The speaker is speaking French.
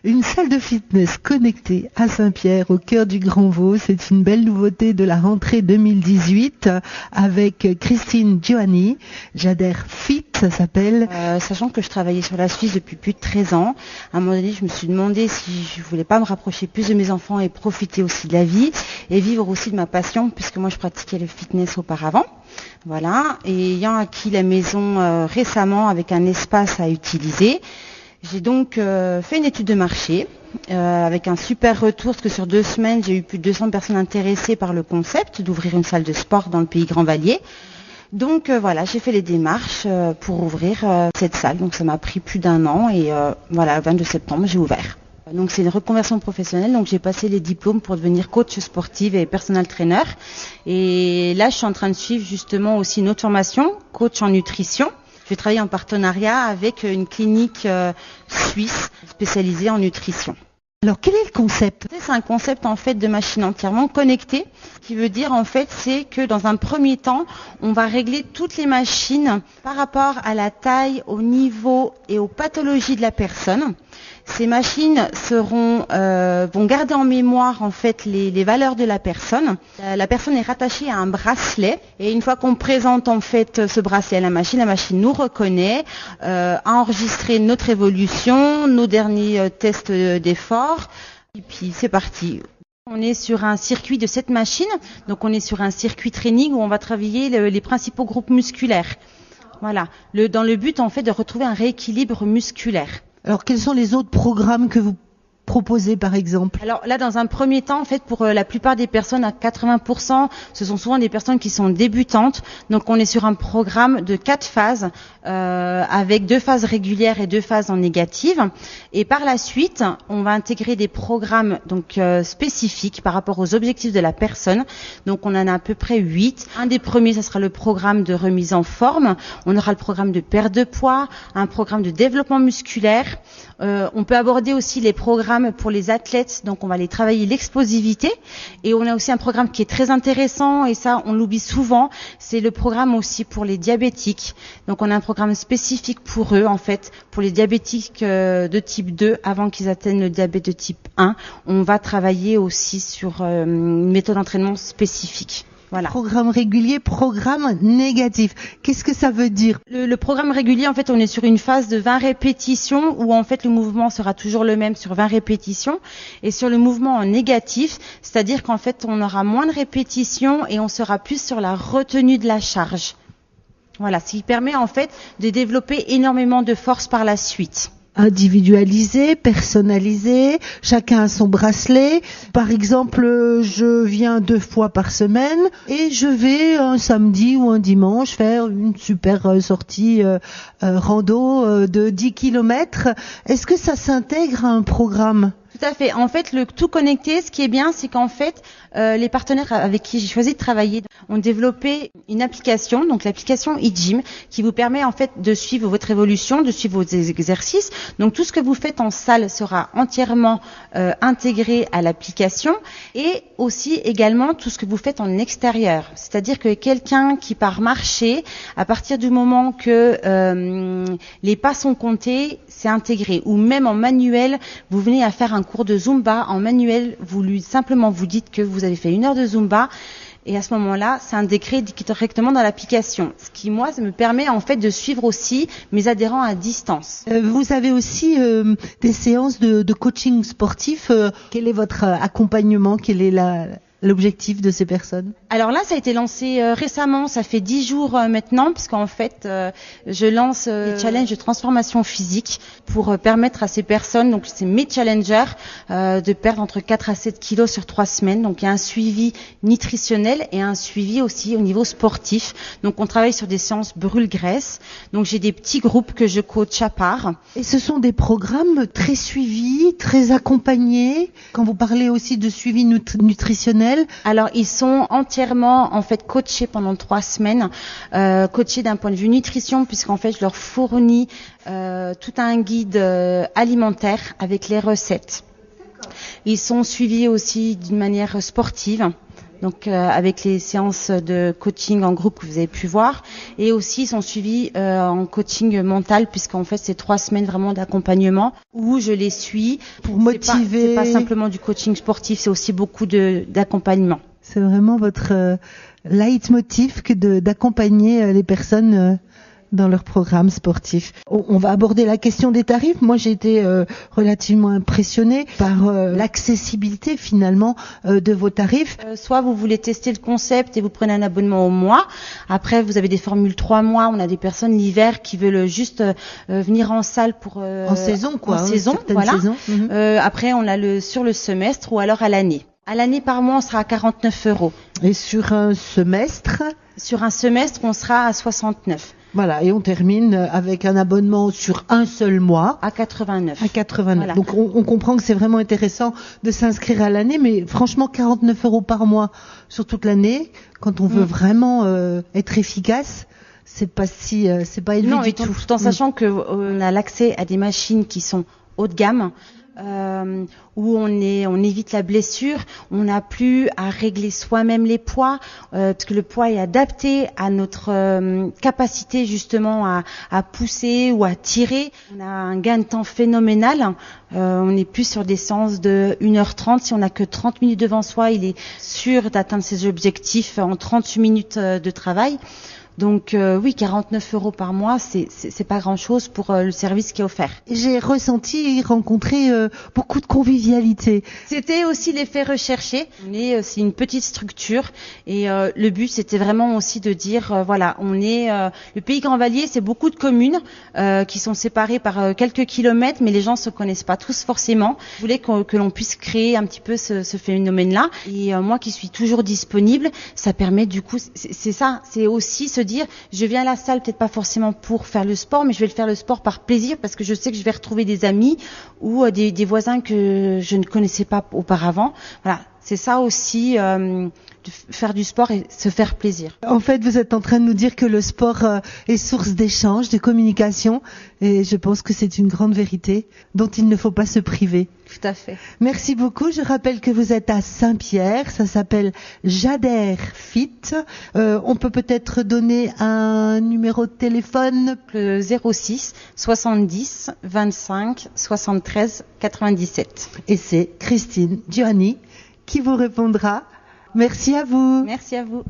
Une salle de fitness connectée à Saint-Pierre, au cœur du Grand Vaud. C'est une belle nouveauté de la rentrée 2018 avec Christine Giovanni. J'adhère Fit, ça s'appelle. Sachant que je travaillais sur la Suisse depuis plus de 13 ans, à un moment donné, je me suis demandé si je voulais pas me rapprocher plus de mes enfants et profiter aussi de la vie et vivre aussi de ma passion, puisque moi je pratiquais le fitness auparavant. Voilà. Et ayant acquis la maison récemment avec un espace à utiliser, j'ai donc fait une étude de marché avec un super retour, parce que sur 2 semaines, j'ai eu plus de 200 personnes intéressées par le concept d'ouvrir une salle de sport dans le pays Grand Vallier. Donc voilà, j'ai fait les démarches pour ouvrir cette salle. Donc ça m'a pris plus d'1 an et voilà, le 22 septembre, j'ai ouvert. Donc c'est une reconversion professionnelle, donc j'ai passé les diplômes pour devenir coach sportive et personal trainer. Et là, je suis en train de suivre justement aussi une autre formation, coach en nutrition. Je vais travailler en partenariat avec une clinique suisse spécialisée en nutrition. Alors quel est le concept ? C'est un concept en fait de machine entièrement connectée, qui veut dire en fait c'est que dans un premier temps, on va régler toutes les machines par rapport à la taille, au niveau et aux pathologies de la personne. Ces machines vont garder en mémoire en fait les valeurs de la personne. La personne est rattachée à un bracelet et une fois qu'on présente en fait ce bracelet à la machine nous reconnaît, a enregistré notre évolution, nos derniers tests d'effort et puis c'est parti. On est sur un circuit de cette machine, donc on est sur un circuit training où on va travailler les principaux groupes musculaires. Voilà, dans le but en fait de retrouver un rééquilibre musculaire. Alors, quels sont les autres programmes que vous proposez, par exemple ? Alors là, dans un premier temps, en fait, pour la plupart des personnes, à 80%, ce sont souvent des personnes qui sont débutantes. Donc, on est sur un programme de 4 phases, avec 2 phases régulières et 2 phases en négative. Et par la suite, on va intégrer des programmes donc spécifiques par rapport aux objectifs de la personne. Donc, on en a à peu près 8. Un des premiers, ça sera le programme de remise en forme. On aura le programme de perte de poids, un programme de développement musculaire. On peut aborder aussi les programmes pour les athlètes, donc on va aller travailler l'explosivité et on a aussi un programme qui est très intéressant et ça on l'oublie souvent, c'est le programme aussi pour les diabétiques. Donc on a un programme spécifique pour eux en fait, pour les diabétiques de type 2 avant qu'ils atteignent le diabète de type 1. On va travailler aussi sur une méthode d'entraînement spécifique. Voilà. Programme régulier, programme négatif. Qu'est-ce que ça veut dire ? Le programme régulier, en fait, on est sur une phase de 20 répétitions où, en fait, le mouvement sera toujours le même sur 20 répétitions. Et sur le mouvement en négatif, c'est-à-dire qu'en fait, on aura moins de répétitions et on sera plus sur la retenue de la charge. Voilà, ce qui permet, en fait, de développer énormément de force par la suite. Individualisé, personnalisé, chacun a son bracelet. Par exemple, je viens 2 fois par semaine et je vais un samedi ou un dimanche faire une super sortie rando de 10 km. Est-ce que ça s'intègre à un programme ? Tout à fait. En fait, le tout connecté, ce qui est bien, c'est qu'en fait, les partenaires avec qui j'ai choisi de travailler ont développé une application, donc l'application eGym, qui vous permet en fait de suivre votre évolution, de suivre vos exercices. Donc tout ce que vous faites en salle sera entièrement intégré à l'application et aussi également tout ce que vous faites en extérieur. C'est-à-dire que quelqu'un qui part marcher, à partir du moment que les pas sont comptés, c'est intégré. Ou même en manuel, vous venez à faire un cours de Zumba en manuel, simplement vous dites que vous avez fait 1 heure de Zumba et à ce moment-là, c'est intégré directement dans l'application. Ce qui, moi, ça me permet en fait de suivre aussi mes adhérents à distance. Vous avez aussi des séances de coaching sportif. Quel est votre accompagnement ? Quel est l'objectif de ces personnes ? Alors là, ça a été lancé récemment, ça fait 10 jours maintenant, puisqu'en fait, je lance des challenges de transformation physique pour permettre à ces personnes, donc c'est mes challengers, de perdre entre 4 à 7 kilos sur 3 semaines. Donc il y a un suivi nutritionnel et un suivi aussi au niveau sportif. Donc on travaille sur des séances brûle-graisse. Donc j'ai des petits groupes que je coach à part. Et ce sont des programmes très suivis, très accompagnés. Quand vous parlez aussi de suivi nutritionnel, alors ils sont entièrement en fait coachés pendant 3 semaines, coachés d'un point de vue nutrition, puisqu'en fait je leur fournis tout un guide alimentaire avec les recettes. Ils sont suivis aussi d'une manière sportive. Donc avec les séances de coaching en groupe que vous avez pu voir, et aussi ils sont suivis en coaching mental, puisqu'en fait c'est 3 semaines vraiment d'accompagnement où je les suis pour motiver. C'est pas simplement du coaching sportif, c'est aussi beaucoup d'accompagnement. C'est vraiment votre leitmotiv que d'accompagner les personnes dans leur programme sportif. On va aborder la question des tarifs. Moi, j'ai été relativement impressionnée par l'accessibilité finalement de vos tarifs. Soit vous voulez tester le concept et vous prenez un abonnement au mois. Après, vous avez des formules 3 mois. On a des personnes l'hiver qui veulent juste venir en salle pour en saison quoi. En saison, voilà. Saisons. Après, on a sur le semestre ou alors à l'année. À l'année par mois, on sera à 49 €. Et sur un semestre? Sur un semestre, on sera à 69. Voilà, et on termine avec un abonnement sur un seul mois. À 89. À 89. Voilà. Donc on comprend que c'est vraiment intéressant de s'inscrire à l'année, mais franchement 49 € par mois sur toute l'année, quand on veut vraiment être efficace, c'est pas élevé non, du tout. tout. Tout en sachant que on a l'accès à des machines qui sont haut de gamme. Où on évite la blessure, on n'a plus à régler soi-même les poids, parce que le poids est adapté à notre capacité justement à pousser ou à tirer. On a un gain de temps phénoménal. On n'est plus sur des séances de 1h30. Si on n'a que 30 minutes devant soi, il est sûr d'atteindre ses objectifs en 38 minutes de travail. Donc oui, 49 € par mois, c'est pas grand-chose pour le service qui est offert. J'ai rencontré beaucoup de convivialité. C'était aussi l'effet recherché. C'est une petite structure et le but c'était vraiment aussi de dire voilà, on est le Pays Grand Vallier, c'est beaucoup de communes qui sont séparées par quelques kilomètres, mais les gens se connaissent pas tous forcément. Je voulais que l'on puisse créer un petit peu ce phénomène-là. Et moi qui suis toujours disponible, ça permet du coup, c'est ça, c'est aussi se dire je viens à la salle peut-être pas forcément pour faire le sport, mais je vais faire le sport par plaisir parce que je sais que je vais retrouver des amis ou des voisins que je ne connaissais pas auparavant. Voilà, c'est ça aussi, de faire du sport et se faire plaisir. En fait, vous êtes en train de nous dire que le sport est source d'échange, de communication, et je pense que c'est une grande vérité dont il ne faut pas se priver. Tout à fait. Merci beaucoup. Je rappelle que vous êtes à Saint-Pierre. Ça s'appelle J'adhère Fit. On peut peut-être donner un numéro de téléphone. Le 06 70 25 73 97. Et c'est Christine Gianni qui vous répondra. Merci à vous. Merci à vous.